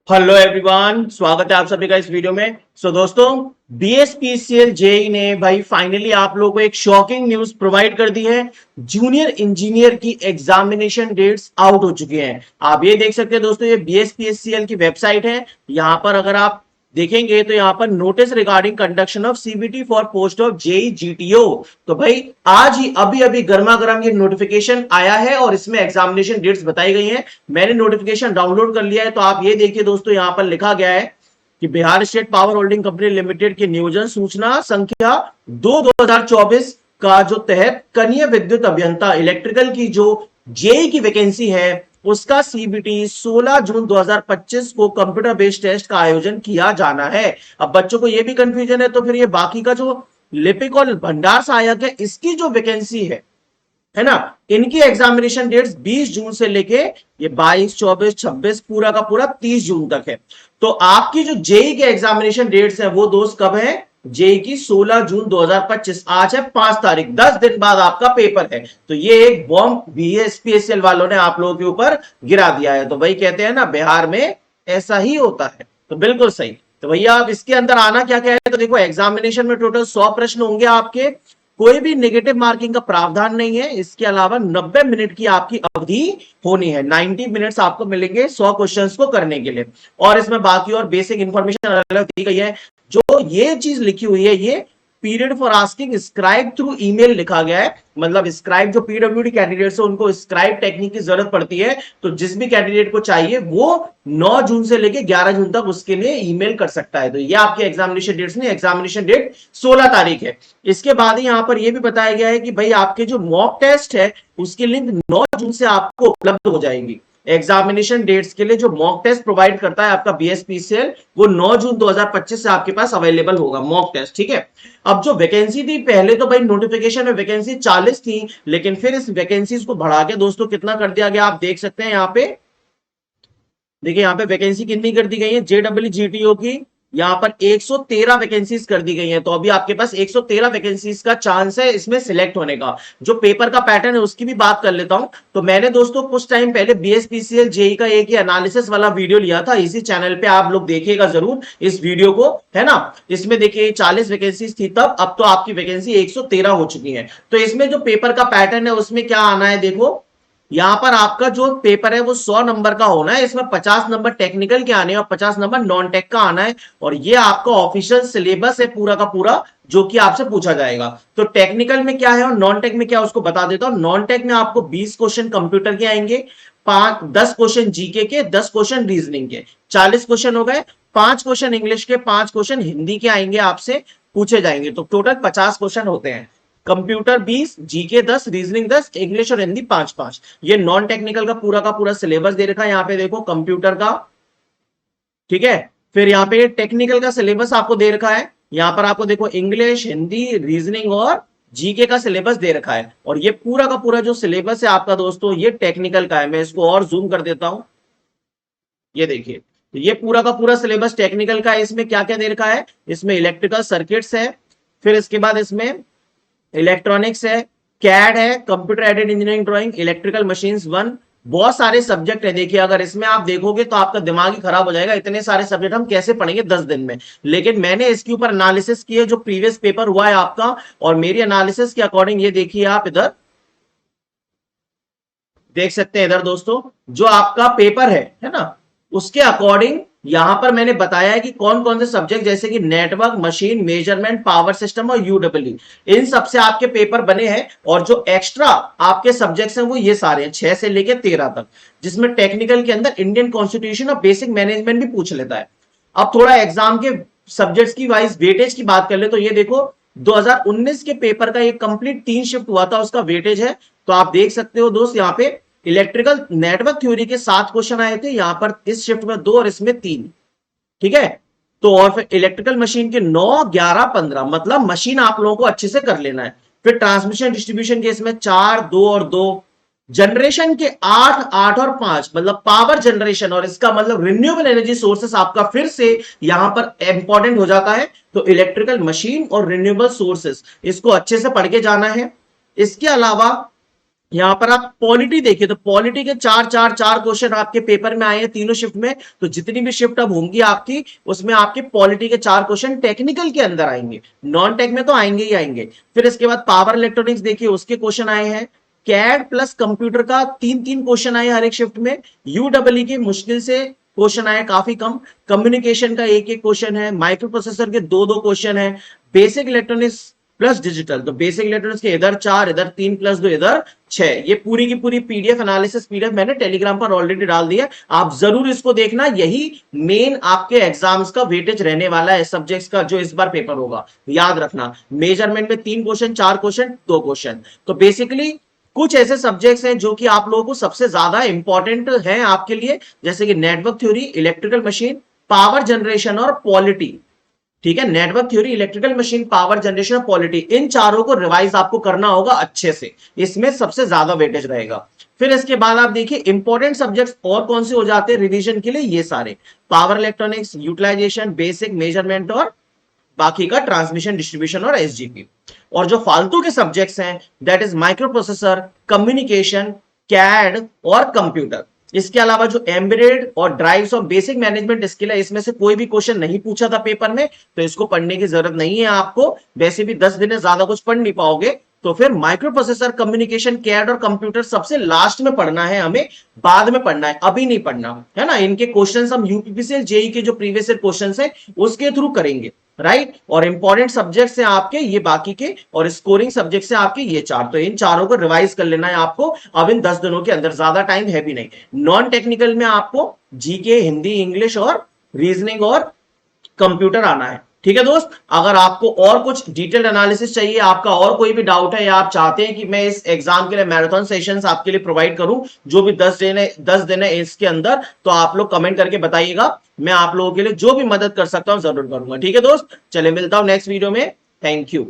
Hello everyone, स्वागत है आप सभी का इस वीडियो में। दोस्तों, बीएसपीसीएल जेई ने भाई फाइनली आप लोगों को एक शॉकिंग न्यूज प्रोवाइड कर दी है। जूनियर इंजीनियर की एग्जामिनेशन डेट्स आउट हो चुकी हैं। आप ये देख सकते हैं दोस्तों, ये बीएसपीसीएल की वेबसाइट है। यहां पर अगर आप देखेंगे तो यहां पर notice regarding conduction of CBT for post of JE GTO. तो भाई आज ही अभी अभी गर्मा गर्म ये नोटिफिकेशन आया है और इसमें एग्जामिनेशन डेट्स बताई गई हैं। मैंने नोटिफिकेशन डाउनलोड कर लिया है, तो आप ये देखिए दोस्तों, यहां पर लिखा गया है कि Bihar state power holding company limited की नियोजन सूचना संख्या 2/2024 का जो तहत कनीय विद्युत अभियंता इलेक्ट्रिकल की जो जेई की वैकेंसी है उसका सीबीटी 16 जून 2025 को कंप्यूटर बेस्ड टेस्ट का आयोजन किया जाना है। अब बच्चों को यह भी कंफ्यूजन है, तो फिर ये बाकी का जो लिपिक और भंडार सहायक है इसकी जो वैकेंसी है ना, इनकी एग्जामिनेशन डेट्स 20 जून से लेके ये 22, 24, 26 पूरा का पूरा 30 जून तक है। तो आपकी जो जेई के एग्जामिनेशन डेट्स है वो दोस्त कब है? जेई की 16 जून 2025। आज है 5 तारीख, 10 दिन बाद आपका पेपर है। तो ये एक बॉम्ब बीएसपीसीएल वालों ने आप लोगों के ऊपर गिरा दिया है। तो भाई कहते हैं ना, बिहार में ऐसा ही होता है। तो बिल्कुल सही। तो भैया अब इसके अंदर आना क्या क्या है, तो देखो एग्जामिनेशन में टोटल 100 प्रश्न होंगे आपके। कोई भी नेगेटिव मार्किंग का प्रावधान नहीं है। इसके अलावा 90 मिनट की आपकी अवधि होनी है। 90 मिनट्स आपको मिलेंगे 100 क्वेश्चंस को करने के लिए। और इसमें बाकी और बेसिक इंफॉर्मेशन अलग दी गई है। जो ये चीज लिखी हुई है, ये period for asking scribe through email लिखा गया है। मतलब स्क्राइब जो पीडब्ल्यूडी कैंडिडेट्स है उनको स्क्राइब टेक्निक की जरूरत पड़ती है। तो जिस भी कैंडिडेट को चाहिए वो 9 जून से लेके 11 जून तक उसके लिए ईमेल कर सकता है। तो ये आपके एग्जामिनेशन डेट्स नहीं, एग्जामिनेशन डेट 16 तारीख है। इसके बाद यहां पर यह भी बताया गया है कि भाई आपके जो मॉक टेस्ट है उसकी लिंक 9 जून से आपको उपलब्ध हो जाएगी। एग्जामिनेशन डेट्स के लिए जो मॉक टेस्ट प्रोवाइड करता है आपका बीएसपीसीएल, वो 9 जून 2025 से आपके पास अवेलेबल होगा मॉक टेस्ट। ठीक है। अब जो वैकेंसी थी, पहले तो भाई नोटिफिकेशन में वैकेंसी 40 थी, लेकिन फिर इस वैकेंसीज को बढ़ा के दोस्तों कितना कर दिया गया, आप देख सकते हैं यहाँ पे। देखिए यहाँ पे वैकेंसी कितनी कर दी गई है जेडब्ल्यू जीटीओ की, यहाँ पर 113 वैकेंसीज कर दी गई हैं। तो अभी आपके पास 113 वैकेंसीज का चांस है इसमें सिलेक्ट होने का। जो पेपर का पैटर्न है उसकी भी बात कर लेता हूं। तो मैंने दोस्तों कुछ टाइम पहले बीएसपीसीएल जेई का एक ही एनालिसिस वाला वीडियो लिया था, इसी चैनल पे आप लोग देखिएगा जरूर इस वीडियो को, है ना। इसमें देखिए 40 वैकेंसीज थी तब, अब तो आपकी वैकेंसी 113 हो चुकी है। तो इसमें जो पेपर का पैटर्न है उसमें क्या आना है, देखो यहां पर आपका जो पेपर है वो 100 नंबर का होना है। इसमें 50 नंबर टेक्निकल के आने हैं और 50 नंबर नॉन टेक का आना है। और ये आपका ऑफिशियल सिलेबस है पूरा का पूरा, जो कि आपसे पूछा जाएगा। तो टेक्निकल में क्या है और नॉन टेक में क्या उसको बता देता हूं। नॉन टेक में आपको 20 क्वेश्चन कंप्यूटर के आएंगे, 10 क्वेश्चन जीके के, 10 क्वेश्चन रीजनिंग के, 40 क्वेश्चन हो गए। 5 क्वेश्चन इंग्लिश के, 5 क्वेश्चन हिंदी के आएंगे, आपसे पूछे जाएंगे। तो टोटल 50 क्वेश्चन होते हैं। कंप्यूटर 20, जीके 10, रीजनिंग 10, इंग्लिश और हिंदी 5-5। ये नॉन टेक्निकल का पूरा सिलेबस दे रखा है यहाँ पे, देखो कंप्यूटर का। ठीक है। फिर यहाँ पे टेक्निकल का सिलेबस आपको दे रखा है। यहाँ पर आपको देखो इंग्लिश, हिंदी, रीजनिंग और जीके का सिलेबस दे रखा है। और ये पूरा का पूरा जो सिलेबस है आपका दोस्तों, ये टेक्निकल का है। मैं इसको और जूम कर देता हूं, ये देखिए। तो ये पूरा का पूरा सिलेबस टेक्निकल का है। इसमें क्या क्या दे रखा है, इसमें इलेक्ट्रिकल सर्किट्स है, फिर इसके बाद इसमें इलेक्ट्रॉनिक्स है, कैड है, computer aided engineering drawing, electrical machines 1, बहुत सारे सब्जेक्ट है। देखिए अगर इसमें आप देखोगे तो आपका दिमाग ही खराब हो जाएगा, इतने सारे सब्जेक्ट हम कैसे पढ़ेंगे 10 दिन में। लेकिन मैंने इसके ऊपर एनालिसिस किया, जो प्रीवियस पेपर हुआ है आपका, और मेरी एनालिसिस के अकॉर्डिंग ये देखिए आप इधर देख सकते हैं। इधर दोस्तों जो आपका पेपर है ना, उसके अकॉर्डिंग यहां पर मैंने बताया है कि कौन कौन से सब्जेक्ट, जैसे कि network, machine, measurement, power system और यूडब्ल्यू, इन सबसे आपके पेपर बने हैं। और जो एक्स्ट्रा आपके सब्जेक्ट्स हैं वो ये सारे हैं, 6 से लेके 13 तक, जिसमें टेक्निकल के अंदर इंडियन कॉन्स्टिट्यूशन और बेसिक मैनेजमेंट भी पूछ लेता है। अब थोड़ा एग्जाम के सब्जेक्ट्स की वाइज वेटेज की बात कर ले तो ये देखो 2019 के पेपर का एक कंप्लीट 3 शिफ्ट हुआ था, उसका वेटेज है। तो आप देख सकते हो दोस्त, यहाँ पे इलेक्ट्रिकल नेटवर्क थ्योरी के 7 क्वेश्चन आए थे, यहां पर इस शिफ्ट में 2 और इसमें 3। ठीक है। तो और फिर इलेक्ट्रिकल मशीन के 9, 11, 15, मतलब मशीन आप लोगों को अच्छे से कर लेना है। फिर ट्रांसमिशन डिस्ट्रीब्यूशन के इसमें 4, 2 और 2, जनरेशन के 8, 8 और 5, मतलब पावर जनरेशन और इसका मतलब रिन्यूएबल एनर्जी सोर्सेस आपका फिर से यहां पर इंपॉर्टेंट हो जाता है। तो इलेक्ट्रिकल मशीन और रिन्यूएबल सोर्सेस, इसको अच्छे से पढ़ के जाना है। इसके अलावा यहां पर आप पॉलिटी देखिए तो पॉलिटी के चार चार चार क्वेश्चन आपके पेपर में आए हैं तीनों शिफ्ट में। तो जितनी भी शिफ्ट अब होंगी आपकी, उसमें आपके पॉलिटी के चार क्वेश्चन टेक्निकल के अंदर आएंगे, नॉन टेक में तो आएंगे ही आएंगे। फिर इसके बाद पावर इलेक्ट्रॉनिक्स देखिए, उसके क्वेश्चन आए हैं। कैड प्लस कंप्यूटर का तीन तीन क्वेश्चन आए हर एक शिफ्ट में। यूडब्ल्यू के मुश्किल से क्वेश्चन आए काफी कम। कम्युनिकेशन का एक एक क्वेश्चन है। माइक्रो प्रोसेसर के दो दो क्वेश्चन है। बेसिक इलेक्ट्रॉनिक्स प्लस डिजिटल, तो बेसिक इलेक्ट्रॉनिक्स के इधर चार, इधर तीन प्लस दो, इधर छह। ये पूरी की पूरी पीडीएफ एनालिसिस पीडीएफ मैंने टेलीग्राम पर ऑलरेडी डाल दिया, आप जरूर इसको देखना। यही मेन आपके एग्जाम्स का वेटेज रहने वाला है सब्जेक्ट्स का जो इस बार पेपर होगा। याद रखना, मेजरमेंट में तीन क्वेश्चन, चार क्वेश्चन, दो क्वेश्चन। तो बेसिकली कुछ ऐसे सब्जेक्ट्स हैं जो कि आप लोगों को सबसे ज्यादा इंपॉर्टेंट हैं आपके लिए, जैसे कि network theory, electrical machine, power generation और पॉलिटी। ठीक है, network theory, electrical machine, power generation और पॉलिटी, इन चारों को रिवाइज आपको करना होगा अच्छे से, इसमें सबसे ज्यादा वेटेज रहेगा। फिर इसके बाद आप देखिए इंपॉर्टेंट सब्जेक्ट्स और कौन से हो जाते हैं रिवीजन के लिए, ये सारे power electronics, utilization, basic, measurement और बाकी का ट्रांसमिशन डिस्ट्रीब्यूशन और एसजीपी। और जो फालतू के सब्जेक्ट्स हैं that is microprocessor, communication, CAD और कंप्यूटर। इसके अलावा जो एम्बेडेड और ड्राइव्स और बेसिक मैनेजमेंट स्किल है, इसमें से कोई भी क्वेश्चन नहीं पूछा था पेपर में, तो इसको पढ़ने की जरूरत नहीं है आपको। वैसे भी 10 दिन में ज्यादा कुछ पढ़ नहीं पाओगे। तो फिर माइक्रो प्रोसेसर, कम्युनिकेशन, कैड और कंप्यूटर सबसे लास्ट में पढ़ना है हमें, बाद में पढ़ना है, अभी नहीं पढ़ना है ना। इनके क्वेश्चंस हम यूपीपीसीएल जेई के जो प्रीवियस ईयर क्वेश्चंस हैं उसके थ्रू करेंगे, राइट। और इंपॉर्टेंट सब्जेक्ट्स हैं आपके ये बाकी के, और स्कोरिंग सब्जेक्ट्स हैं आपके ये चार। तो इन चारों को रिवाइज कर लेना है आपको अब इन 10 दिनों के अंदर, ज्यादा टाइम है भी नहीं। नॉन टेक्निकल में आपको जीके, हिंदी, इंग्लिश और रीजनिंग और कंप्यूटर आना है। ठीक है दोस्त, अगर आपको और कुछ डिटेल्ड एनालिसिस चाहिए, आपका और कोई भी डाउट है, या आप चाहते हैं कि मैं इस एग्जाम के लिए मैराथन सेशंस आपके लिए प्रोवाइड करूं जो भी 10 दिन है इसके अंदर, तो आप लोग कमेंट करके बताइएगा। मैं आप लोगों के लिए जो भी मदद कर सकता हूं जरूर करूंगा। ठीक है दोस्त, चले मिलता हूं नेक्स्ट वीडियो में। Thank you.